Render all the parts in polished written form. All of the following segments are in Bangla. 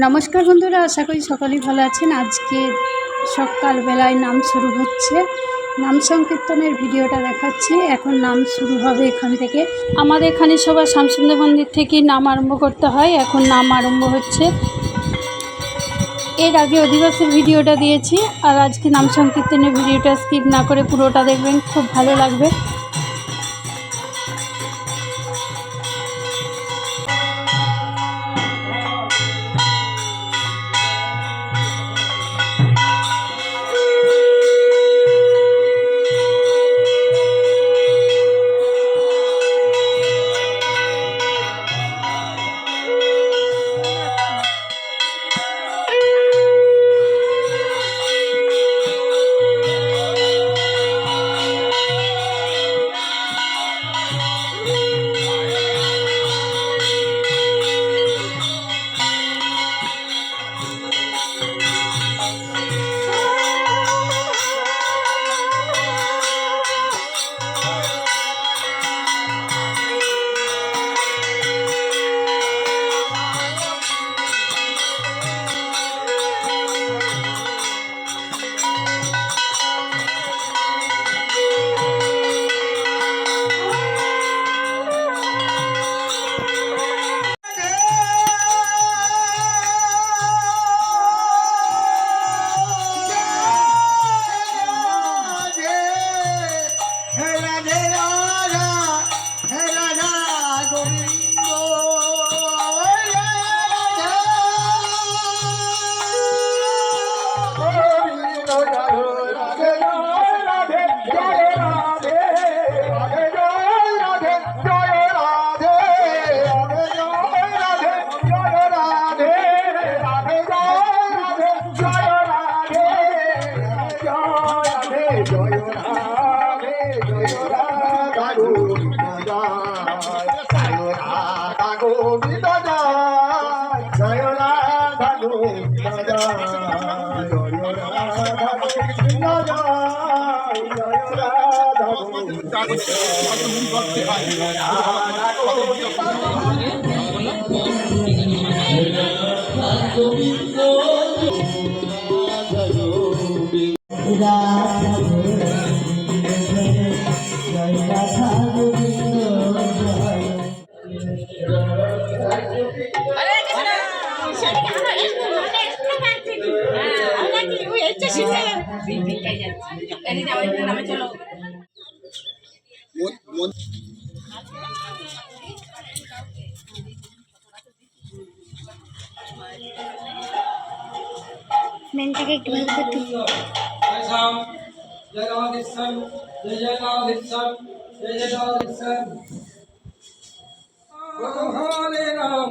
নমস্কার বন্ধুরা, আশা করি সকলেই ভালো আছেন। আজকে সকালবেলায় নাম শুরু হচ্ছে, নাম সংকীর্তনের ভিডিওটা দেখাচ্ছি। এখন নাম শুরু হবে এখান থেকে। আমাদের এখানে সবার শ্যামসুন্দর মন্দির থেকে নাম আরম্ভ করতে হয়। এখন নাম আরম্ভ হচ্ছে। এর আগে অধিবাসীর ভিডিওটা দিয়েছি, আর আজকে নাম সংকীর্তনের ভিডিওটা স্কিপ না করে পুরোটা দেখবেন, খুব ভালো লাগবে। মেনটাকে একটু ভালো করতে जय राधेश्याम जय जय राधेश्याम जय जय राधेश्याम हरे राम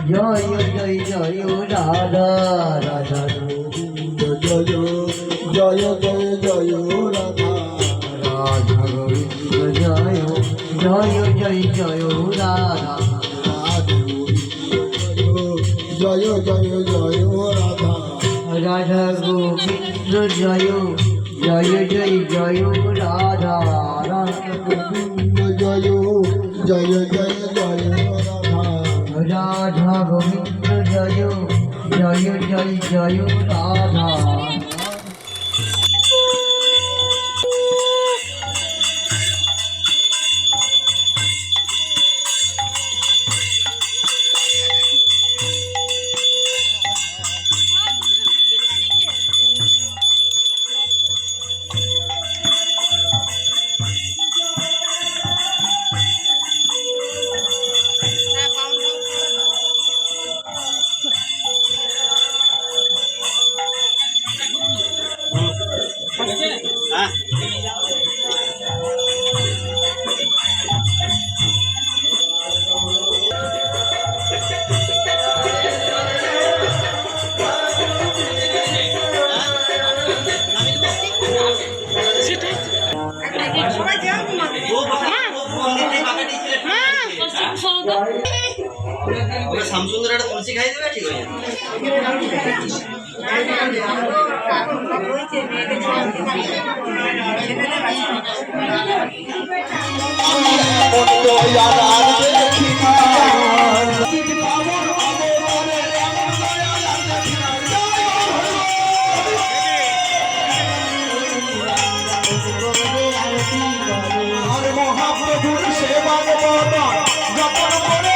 জয় জয় জয় রাধা রাধা গোবিন্দ জয় জয় জয় জয় রাধা রাধা গোবিন্দ জয় জয় জয় জয় রাধা জয় জয় জয় রাধা রাধা গোবিন্দ জয় জয় জয় জয় রাধা রাধা গোবিন্দ জয় জয় জয় জয় রাধা রাধা গোবিন্দ জয় জয় জয় জয় রাধা সামসুন্দর একটা তুলসী খাই দেবে ঠিক হয়ে মহাপ্রভুর সেবা যখন করে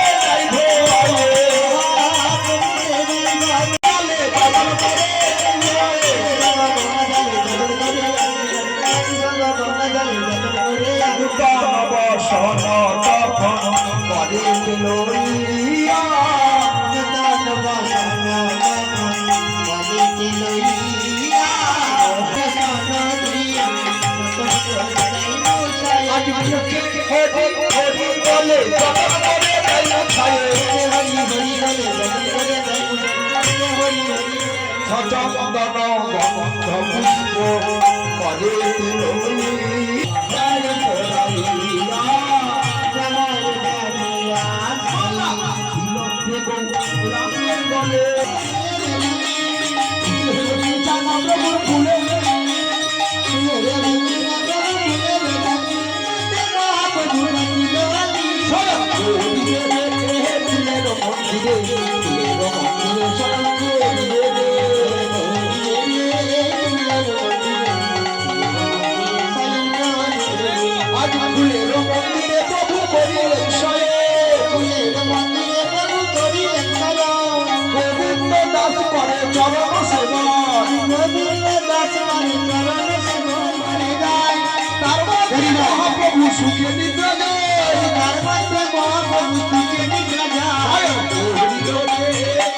সুখে নিদ্রা যায় তার মধ্যে মহাপ্রভু সুখে নিদ্রা যায়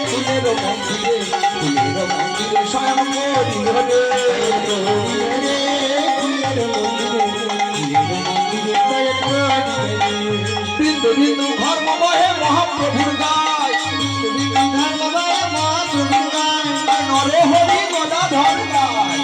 ফুলের মন্দিরে স্বয়ং বিন্দু বিন্দু ধর্ম বহে মহাপ্রভুর গায় নরহরি গদাধর গায়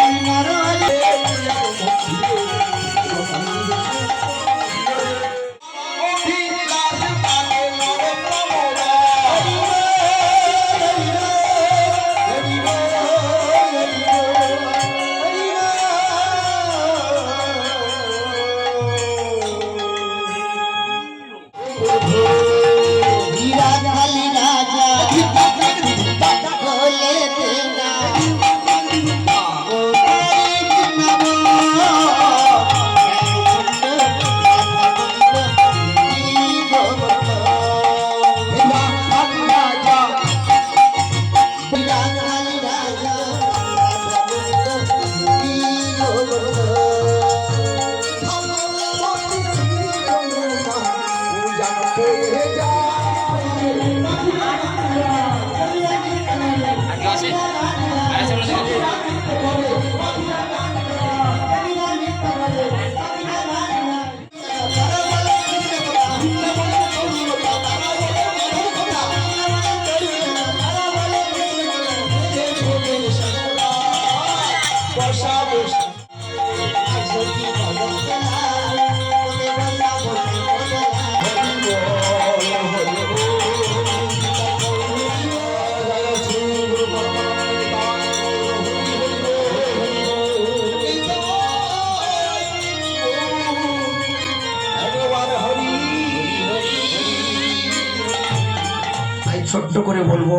ছোট্ট করে বলবো।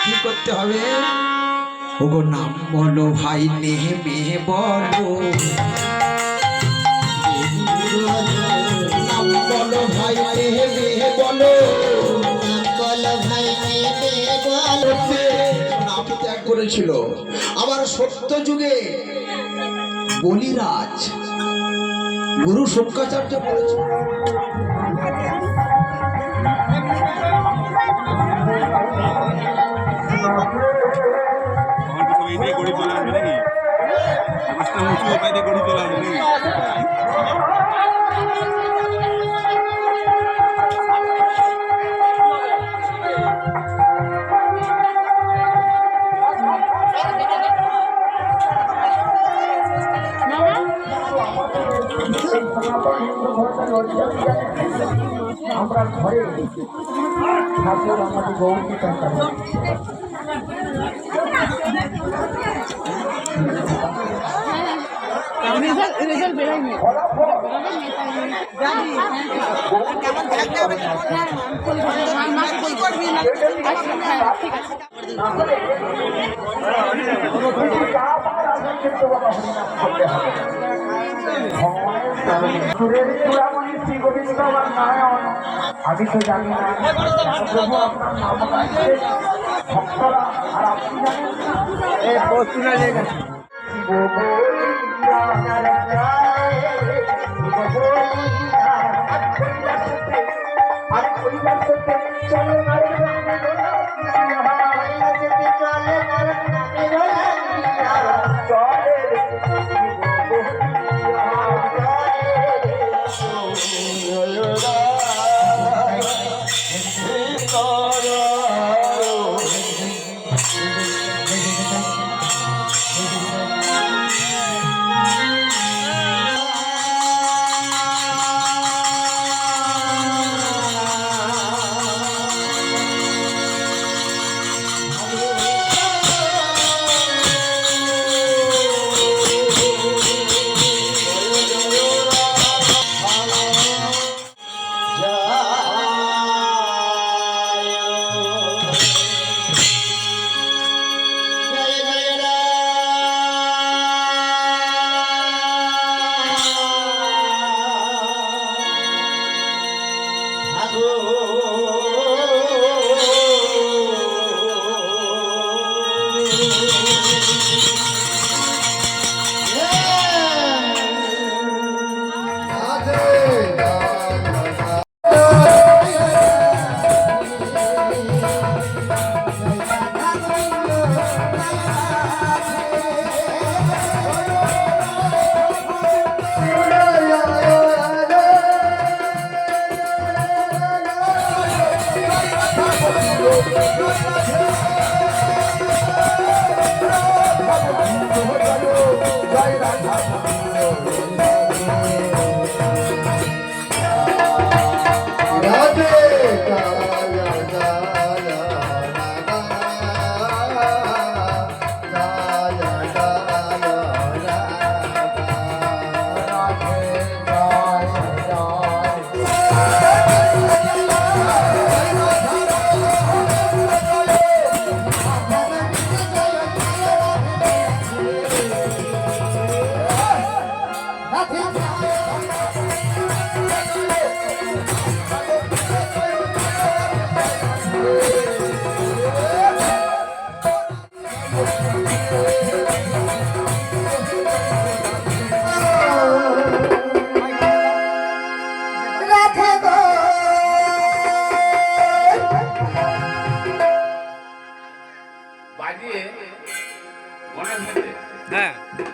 কি করতে হবে? ওগো নাম বলো ভাই, নেমে বলো। নাম বলো ভাই, নেমে বলো। নাম ত্যাগ করেছিল আবার সত্য যুগে বলিরাজ গুরু শুক্রাচার্য বলেছিল। গড়ি চলে আসবে নাকি? মাছটা উঁচু উপায় দিয়ে গড়ি চলে আসবে নাকি? আমরা ঘরে ঠাকুর আমাদের গৌরী রেজাল্ট বেরোয়নি ঠিক আছে। আমি তো জানি না প্রভু আপনার নাম ভক্তরা, আর আপনি জানেন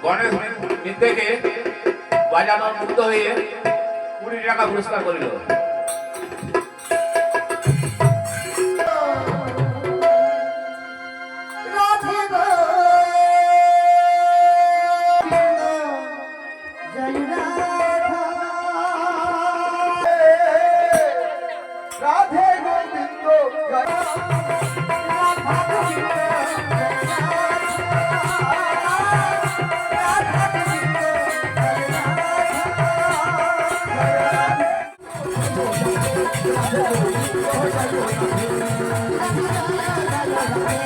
গণেশ নৃত্যকে বাজানোর মুক্ত হয়ে 20 টাকা পুরস্কার করিল। রাধে গোবিন্দ জয় রে